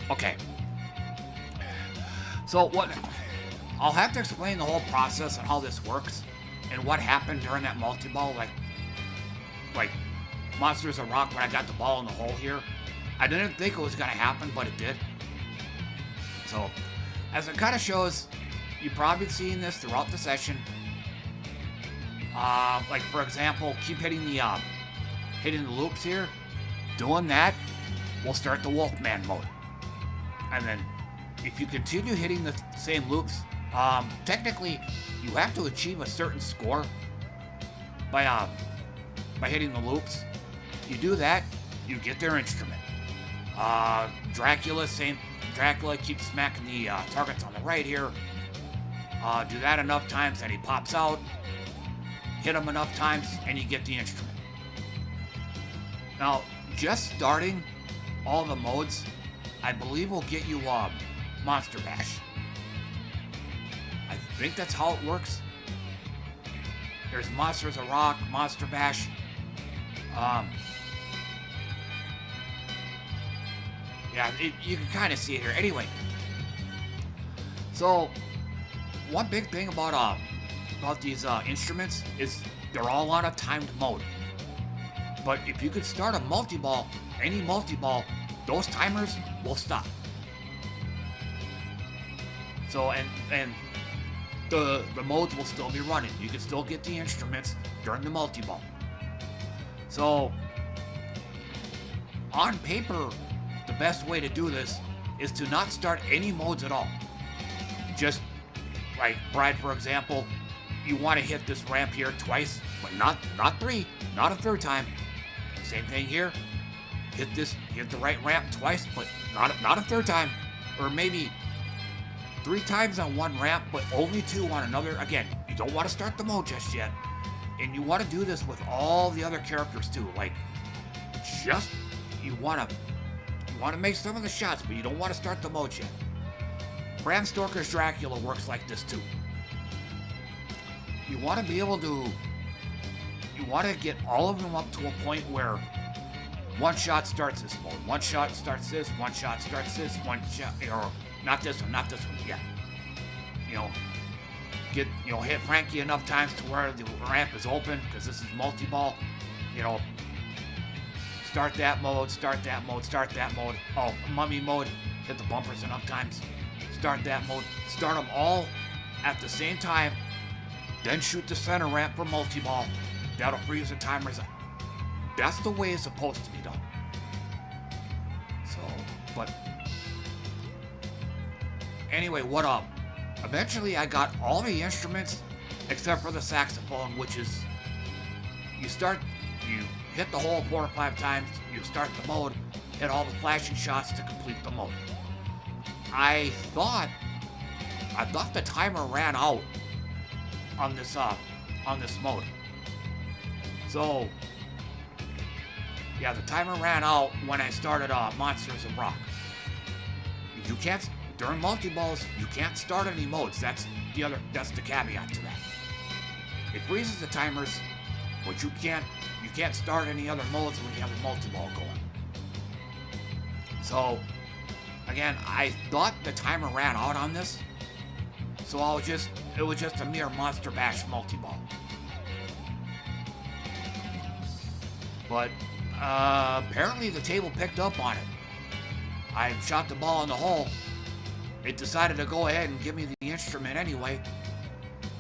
Okay. So what? I'll have to explain the whole process and how this works and what happened during that multi-ball. Like Monsters of Rock when I got the ball in the hole here. I didn't think it was gonna happen, but it did. So, as it kind of shows, you've probably seen this throughout the session. Like for example, keep hitting the loops here. Doing that will start the Wolfman mode. And then, if you continue hitting the same loops, technically, you have to achieve a certain score by hitting the loops. You do that, you get their instrument. Dracula keeps smacking the targets on the right here. Do that enough times and he pops out. Hit him enough times and you get the instrument. Now, just starting all the modes, I believe will get you Monster Bash. I think that's how it works. There's Monsters of Rock, Monster Bash. Yeah, you can kind of see it here. Anyway, so one big thing about these instruments is they're all on a timed mode. But if you could start a multi-ball, any multi-ball, those timers will stop. So and the modes will still be running. You can still get the instruments during the multi-ball. So on paper, the best way to do this is to not start any modes at all. Just like Brad, for example, you want to hit this ramp here twice, but not three, not a third time. Same thing here. Hit the right ramp twice, but not a third time. Or maybe 3 times on one ramp, but only 2 on another. Again, you don't want to start the mode just yet. And you want to do this with all the other characters too. Like, just, you want to make some of the shots, but you don't want to start the mode yet. Bram Stoker's Dracula works like this too. You want to be able to, you want to get all of them up to a point where one shot starts this mode, one shot starts this, one shot starts this, one shot, or not this one, yeah. Hit Frankie enough times to where the ramp is open, because this is multi-ball. Start that mode, start that mode, start that mode. Oh, mummy mode, hit the bumpers enough times. Start that mode, start them all at the same time, then shoot the center ramp for multi-ball. That'll freeze the timers. That's the way it's supposed to be done. So, but anyway, what up? Eventually I got all the instruments except for the saxophone, which is you hit the hole 4 or 5 times, you start the mode, hit all the flashing shots to complete the mode. I thought the timer ran out on this mode. So yeah, the timer ran out when I started Monsters of Rock. You can't, during multi-balls, you can't start any modes. That's the caveat to that. It freezes the timers, but you can't start any other modes when you have a multi-ball going. So again, I thought the timer ran out on this, so it was just a mere Monster Bash multi-ball. But apparently the table picked up on it. I shot the ball in the hole. It decided to go ahead and give me the instrument anyway.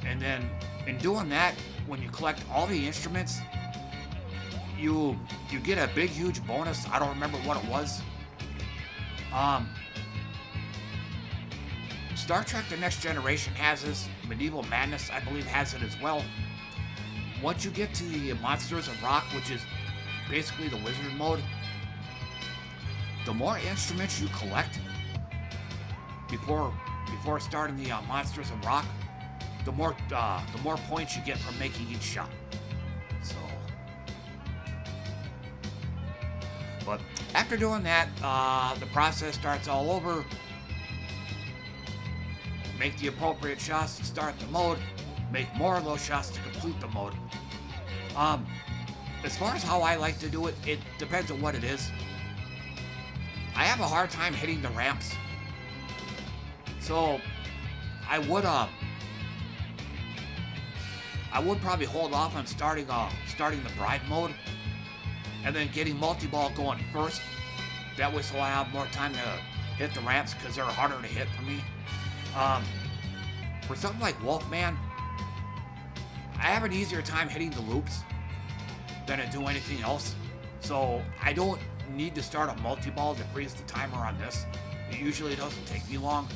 And then in doing that, when you collect all the instruments, you get a big huge bonus. I don't remember what it was. Star Trek The Next Generation has this. Medieval Madness, I believe, has it as well. Once you get to the Monsters of Rock, which is basically the wizard mode, the more instruments you collect before starting the Monsters of Rock, the more points you get from making each shot. So, but after doing that, the process starts all over. Make the appropriate shots to start the mode. Make more of those shots to complete the mode. As far as how I like to do it, it depends on what it is. I have a hard time hitting the ramps. So I would probably hold off on starting the bride mode and then getting multi-ball going first. That way so I have more time to hit the ramps because they're harder to hit for me. For something like Wolfman, I have an easier time hitting the loops than I do anything else. So I don't need to start a multi-ball to freeze the timer on this. It usually doesn't take me long.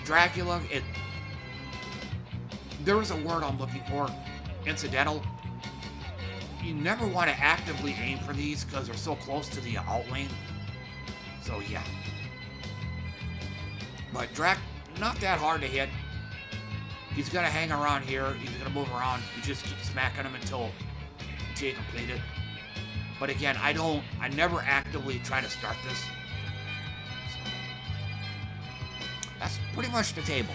Dracula, there is a word I'm looking for, incidental. You never want to actively aim for these because they're so close to the out lane. So yeah. But Drac, not that hard to hit. He's gonna hang around here. He's gonna move around. You just keep smacking him until you complete it. But again, I never actively try to start this. So, that's pretty much the table.